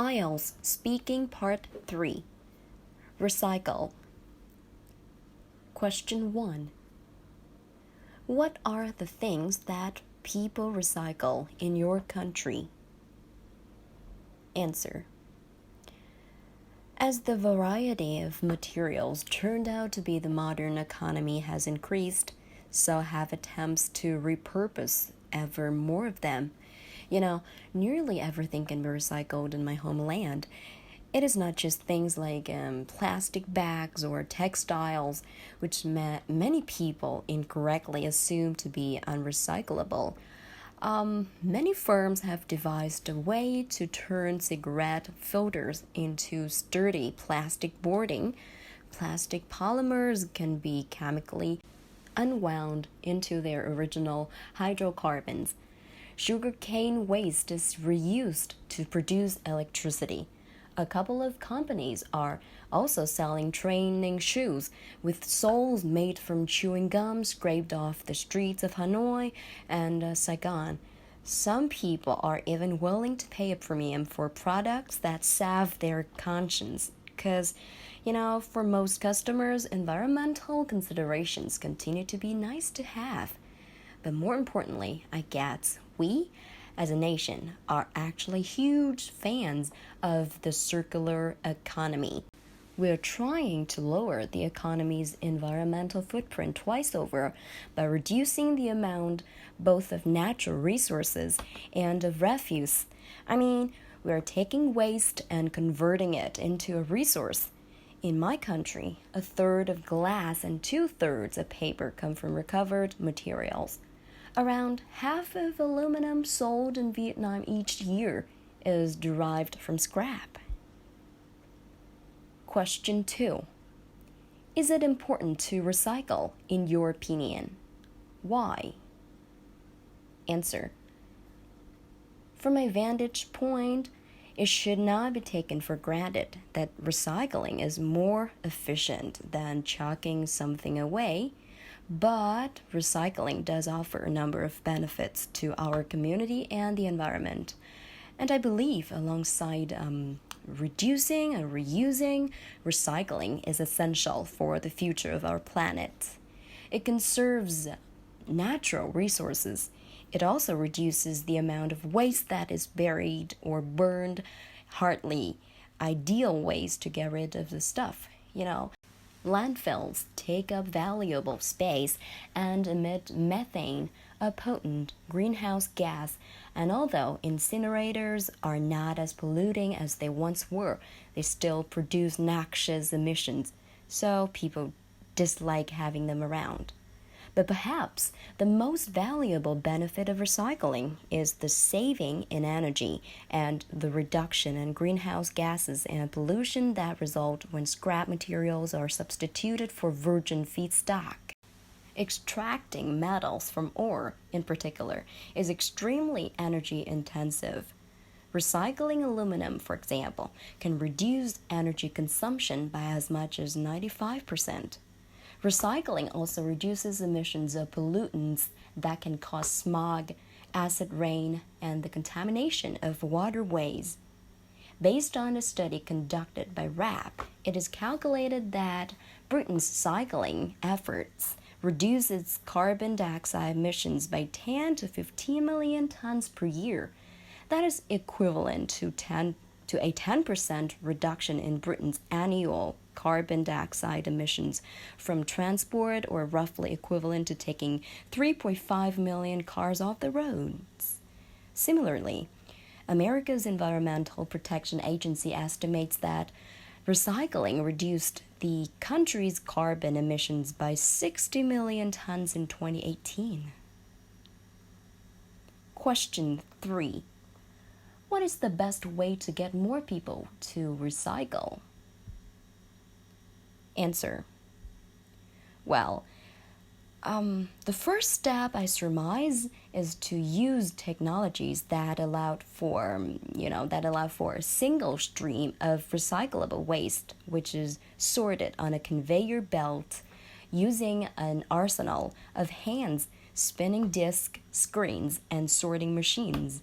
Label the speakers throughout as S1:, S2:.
S1: IELTS Speaking Part 3. Recycle. Question 1. What are the things that people recycle in your country? Answer. As the variety of materials turned out to be the modern economy has increased, so have attempts to repurpose ever more of them. Nearly everything can be recycled in my homeland. It is not just things like plastic bags or textiles, which many people incorrectly assume to be unrecyclable. Many firms have devised a way to turn cigarette filters into sturdy plastic boarding. Plastic polymers can be chemically unwound into their original hydrocarbons. Sugarcane waste is reused to produce electricity. A couple of companies are also selling training shoes with soles made from chewing gum scraped off the streets of Hanoi and Saigon. Some people are even willing to pay a premium for products that salve their conscience because, for most customers, environmental considerations continue to be nice to have. But more importantly, I guess we, as a nation, are actually huge fans of the circular economy. We're trying to lower the economy's environmental footprint twice over by reducing the amount both of natural resources and of refuse. We're taking waste and converting it into a resource. In my country, 1/3 of glass and 2/3 of paper come from recovered materials. Around half of aluminum sold in Vietnam each year is derived from scrap. Question 2. Is it important to recycle, in your opinion? Why? Answer. From my vantage point, it should not be taken for granted that recycling is more efficient than chucking something away. But recycling does offer a number of benefits to our community and the environment. And I believe alongside reducing and reusing, recycling is essential for the future of our planet. It conserves natural resources. It also reduces the amount of waste that is buried or burned. Hardly ideal ways to get rid of the stuff, Landfills take up valuable space and emit methane, a potent greenhouse gas, and although incinerators are not as polluting as they once were, they still produce noxious emissions, so people dislike having them around. But perhaps the most valuable benefit of recycling is the saving in energy and the reduction in greenhouse gases and pollution that result when scrap materials are substituted for virgin feedstock. Extracting metals from ore, in particular, is extremely energy intensive. Recycling aluminum, for example, can reduce energy consumption by as much as 95%. Recycling also reduces emissions of pollutants that can cause smog, acid rain, and the contamination of waterways. Based on a study conducted by RAP, it is calculated that Britain's cycling efforts reduce its carbon dioxide emissions by 10 to 15 million tons per year. That is equivalent to a 10% reduction in Britain's annual carbon dioxide emissions from transport, or roughly equivalent to taking 3.5 million cars off the roads. Similarly, America's Environmental Protection Agency estimates that recycling reduced the country's carbon emissions by 60 million tons in 2018. Question 3. What is the best way to get more people to recycle? Answer. Well, the first step, I surmise, is to use technologies that allow for a single stream of recyclable waste, which is sorted on a conveyor belt using an arsenal of hands, spinning disc screens, and sorting machines.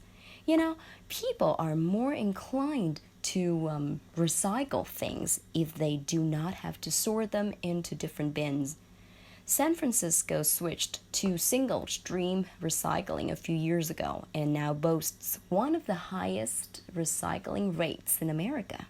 S1: People are more inclined to recycle things if they do not have to sort them into different bins. San Francisco switched to single stream recycling a few years ago and now boasts one of the highest recycling rates in America.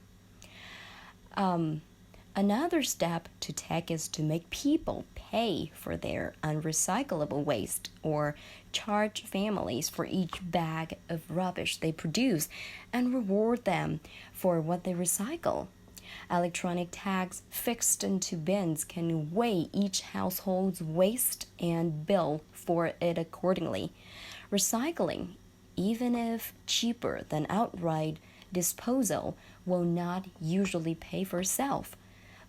S1: Another step to take is to make people pay for their unrecyclable waste or charge families for each bag of rubbish they produce and reward them for what they recycle. Electronic tags fixed into bins can weigh each household's waste and bill for it accordingly. Recycling, even if cheaper than outright disposal, will not usually pay for itself,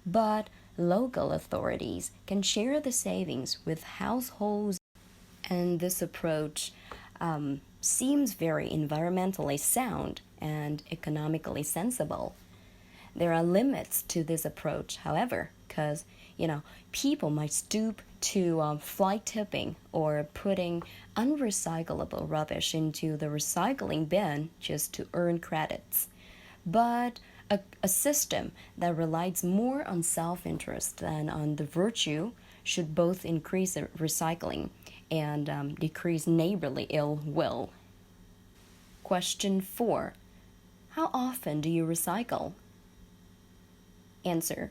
S1: but local authorities can share the savings with households, and this approach seems very environmentally sound and economically sensible. There are limits to this approach, however, because people might stoop to fly tipping or putting unrecyclable rubbish into the recycling bin just to earn credits. But a system that relies more on self-interest than on the virtue should both increase recycling and decrease neighborly ill will. Question 4. How often do you recycle? Answer.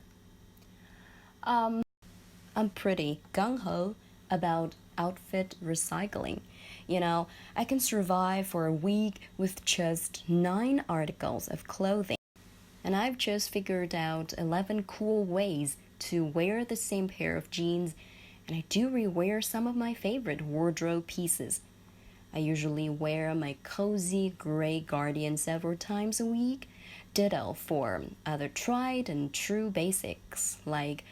S1: I'm pretty gung-ho about outfit recycling. I can survive for a week with just 9 articles of clothing. And I've just figured out 11 cool ways to wear the same pair of jeans, and I do rewear some of my favorite wardrobe pieces. I usually wear my cozy gray Guardian several times a week. Ditto for other tried and true basics like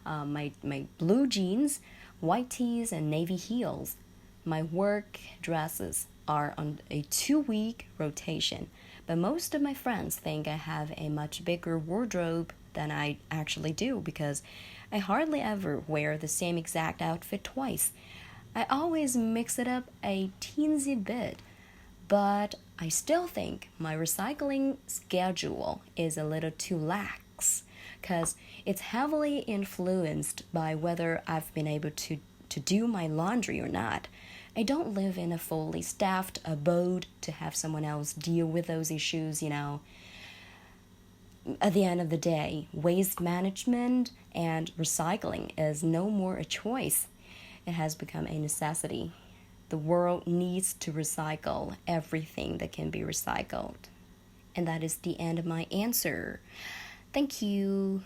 S1: my blue jeans, white tees, and navy heels. My work dresses are on a 2-week rotation, but most of my friends think I have a much bigger wardrobe than I actually do because I hardly ever wear the same exact outfit twice. I always mix it up a teensy bit, but I still think my recycling schedule is a little too lax because it's heavily influenced by whether I've been able to do my laundry or not. I don't live in a fully staffed abode to have someone else deal with those issues. At the end of the day, waste management and recycling is no more a choice. It has become a necessity. The world needs to recycle everything that can be recycled. And that is the end of my answer. Thank you.